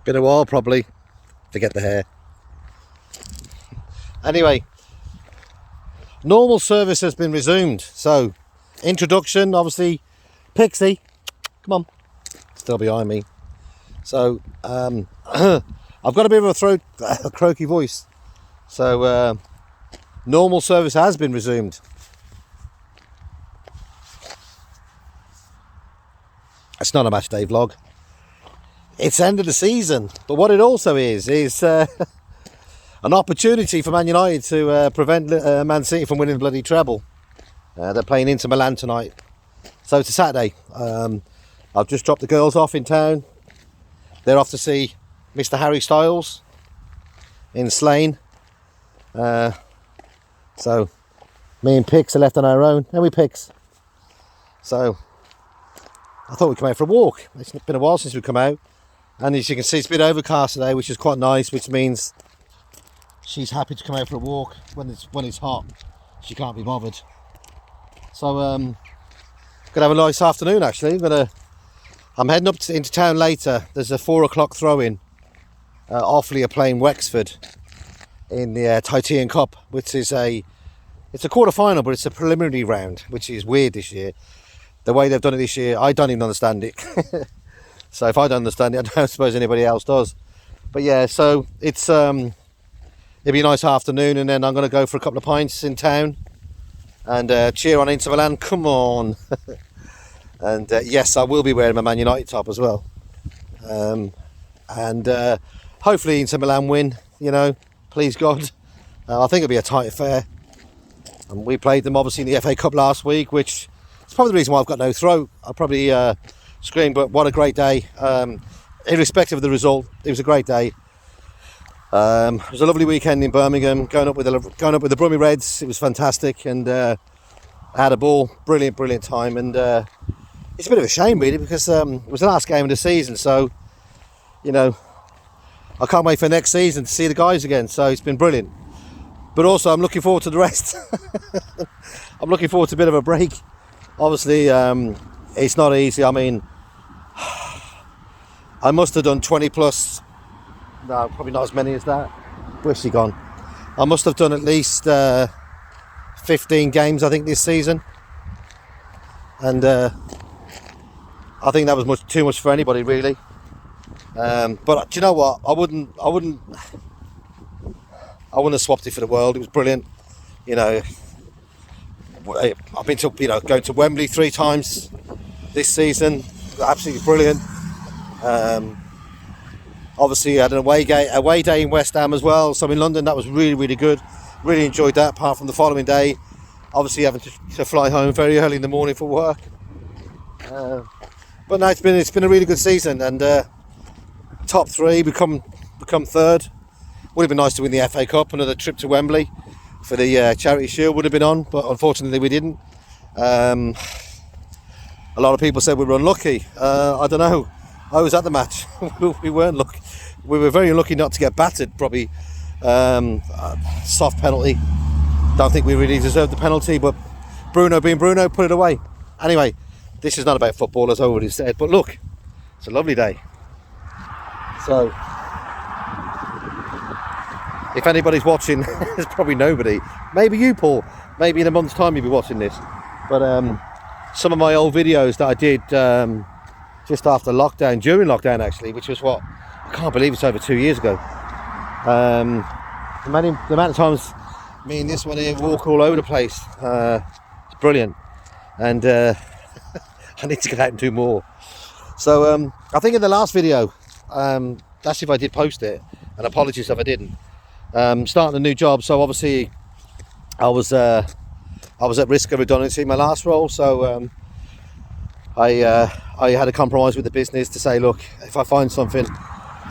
Been a while probably. Forget the hair. Anyway, normal service has been resumed. So, introduction, obviously, Pixie, come on, still behind me. So, I've got a bit of a croaky voice. So, normal service has been resumed. It's not a match day vlog. It's end of the season, but what it also is an opportunity for Man United to prevent Man City from winning the bloody treble. They're playing Inter Milan tonight, so it's a Saturday. I've just dropped the girls off in town. They're off to see Mr. Harry Styles in Slane. So me and Pix are left on our own. How we Pix? So I thought we'd come out for a walk. It's been a while since we've come out. And as you can see, it's a bit overcast today, which is quite nice, which means she's happy to come out for a walk when it's hot. She can't be bothered. So gonna have a nice afternoon actually. I'm heading up into town later. There's a 4 o'clock throw-in. Offaly are playing Wexford in the Titanium Cup, which is it's a quarter final, but it's a preliminary round, which is weird this year. The way they've done it this year, I don't even understand it. So if I don't understand it, I don't suppose anybody else does. But yeah, so it's it'll be a nice afternoon, and then I'm going to go for a couple of pints in town and cheer on Inter Milan. Come on. And yes, I will be wearing my Man United top as well. And hopefully Inter Milan win, you know, please God. I think it'll be a tight affair. And we played them obviously in the FA Cup last week, which is probably the reason why I've got no throat. I'll probably scream, but what a great day. Irrespective of the result, it was a great day. It was a lovely weekend in Birmingham, going up with the Brummie Reds. It was fantastic, and I had a ball. Brilliant time. And it's a bit of a shame really, because it was the last game of the season, so you know, I can't wait for next season to see the guys again. So it's been brilliant, but also I'm looking forward to the rest. I'm looking forward to a bit of a break. Obviously it's not easy. I mean, I must have done 20 plus, no, probably not as many as that. Where's she gone? I must have done at least 15 games, I think, this season. And I think that was too much for anybody, really. But do you know what? I wouldn't have swapped it for the world. It was brilliant. You know, I've been to, going to Wembley 3 times this season. Absolutely brilliant. Obviously I had an away day in West Ham as well, so in London that was really good. Really enjoyed that, apart from the following day obviously having to fly home very early in the morning for work. But no, it's been a really good season, and top 3, become 3rd. Would have been nice to win the FA Cup. Another trip to Wembley for the Charity Shield would have been on, but unfortunately we didn't. A lot of people said we were unlucky. I don't know. I was at the match. We weren't lucky. We were very unlucky not to get battered. Probably soft penalty. Don't think we really deserved the penalty, but Bruno being Bruno put it away. Anyway, this is not about football, as I already said. But look, it's a lovely day. So, if anybody's watching, there's probably nobody. Maybe you, Paul. Maybe in a month's time you'll be watching this. But some of my old videos that I did just after lockdown, during lockdown actually, which was what, I can't believe it's over 2 years ago. The amount of times me and this one here walk all over the place, it's brilliant. And I need to get out and do more. So I think in the last video, that's if I did post it, and apologies if I didn't. Starting a new job, so obviously I was at risk of redundancy in my last role, so I had a compromise with the business to say, look, if I find something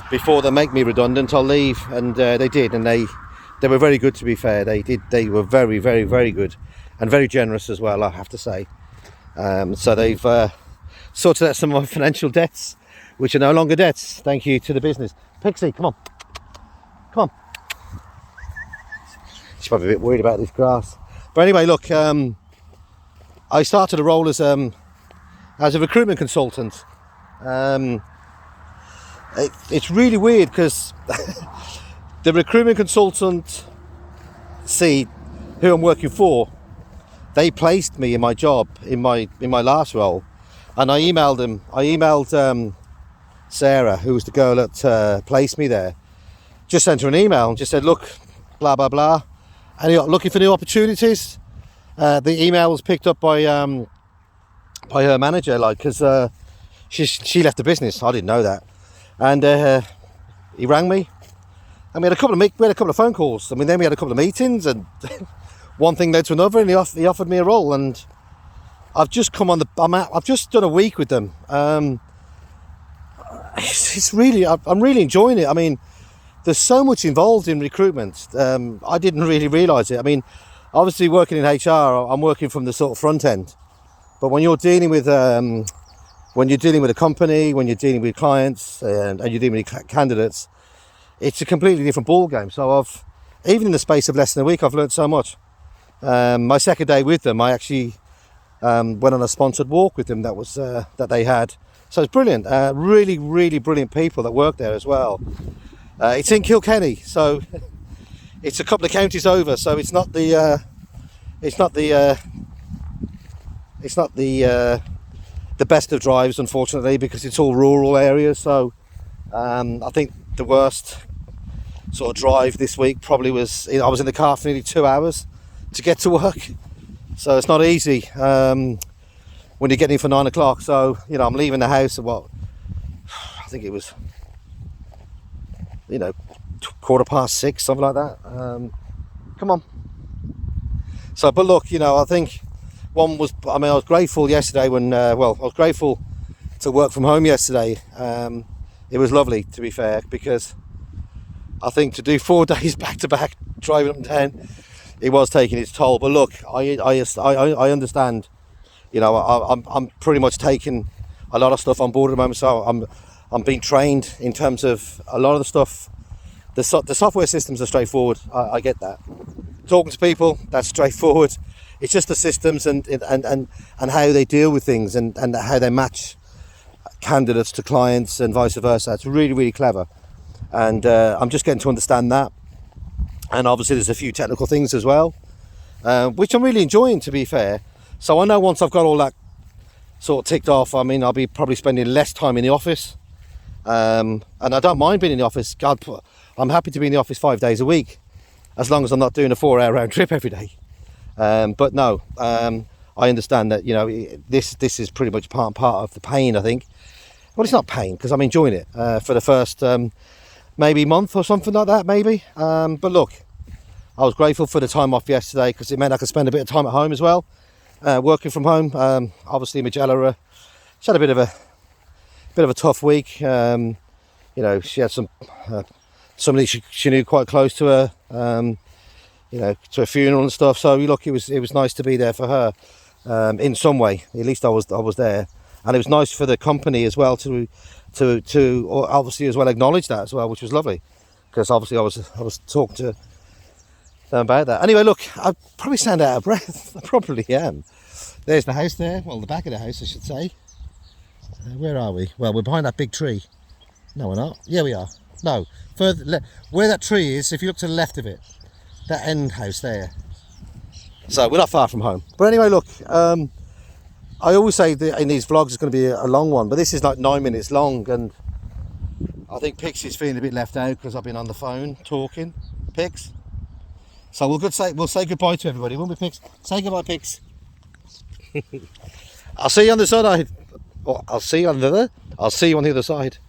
before they make me redundant, I'll leave. And they did, and they were very good, to be fair. They were very good, and very generous as well, I have to say. So they've sorted out some of my financial debts, which are no longer debts, thank you to the business. Pixie, come on. She's probably a bit worried about this grass. But anyway, look, I started a role as a recruitment consultant. It's really weird because the recruitment consultant, who I'm working for, they placed me in my job in my last role, and I emailed them. I emailed Sarah, who was the girl that placed me there. Just sent her an email and just said, look, blah blah blah, and you're looking for new opportunities. The email was picked up by her manager, like, because she left the business. I didn't know that, and he rang me, and we had a couple of phone calls. I mean, then we had a couple of meetings, and one thing led to another, and he offered me a role, and I've just come on I've just done a week with them. It's really, I'm really enjoying it. I mean, there's so much involved in recruitment. I didn't really realise it. I mean, obviously working in HR, I'm working from the sort of front end, but when you're dealing with a company, when you're dealing with clients, and you're dealing with candidates, it's a completely different ball game. So even in the space of less than a week, I've learned so much. My second day with them, I actually went on a sponsored walk with them that they had. So it's brilliant. Really, really brilliant people that work there as well. It's in Kilkenny, so it's a couple of counties over. So it's not the best of drives, unfortunately, because it's all rural areas. So I think the worst sort of drive this week probably was, I was in the car for nearly 2 hours to get to work. So it's not easy when you're getting in for 9 o'clock. So, I'm leaving the house at I think it was, 6:15, something like that. Come on. So, but look, I think I was grateful yesterday when, I was grateful to work from home yesterday. It was lovely, to be fair, because I think to do 4 days back to back driving up and down, it was taking its toll. But look, I understand. I'm pretty much taking a lot of stuff on board at the moment. So I'm being trained in terms of a lot of the stuff. The software systems are straightforward. I get that. Talking to people, that's straightforward. It's just the systems and how they deal with things and how they match candidates to clients and vice versa. It's really, really clever. And I'm just getting to understand that. And obviously there's a few technical things as well, which I'm really enjoying, to be fair. So I know once I've got all that sort of ticked off, I mean, I'll be probably spending less time in the office. And I don't mind being in the office. I'm happy to be in the office 5 days a week, as long as I'm not doing a 4-hour round trip every day. But no, I understand that, this is pretty much part of the pain, I think. Well, it's not pain, because I'm enjoying it for the first maybe month or something like that, maybe. But look, I was grateful for the time off yesterday, because it meant I could spend a bit of time at home as well, working from home. Obviously, Magella, she had a bit of a tough week. She had somebody she knew quite close to her, to a funeral and stuff. So look, it was nice to be there for her in some way. At least I was there, and it was nice for the company as well to obviously as well acknowledge that as well, which was lovely, because obviously I was talking to them about that. Anyway, look, I probably sound out of breath. I probably am. There's the house there. Well, the back of the house, I should say. Where are we? Well, we're behind that big tree. No, we're not. Yeah, we are. No, further where that tree is. If you look to the left of it, that end house there. So we're not far from home. But anyway, look. I always say that in these vlogs it's going to be a long one, but this is like 9 minutes long, and I think Pix is feeling a bit left out because I've been on the phone talking. Pix. So we'll say goodbye to everybody, won't we, Pix? Say goodbye, Pix. I'll see you on the side. I'll see you on the other side.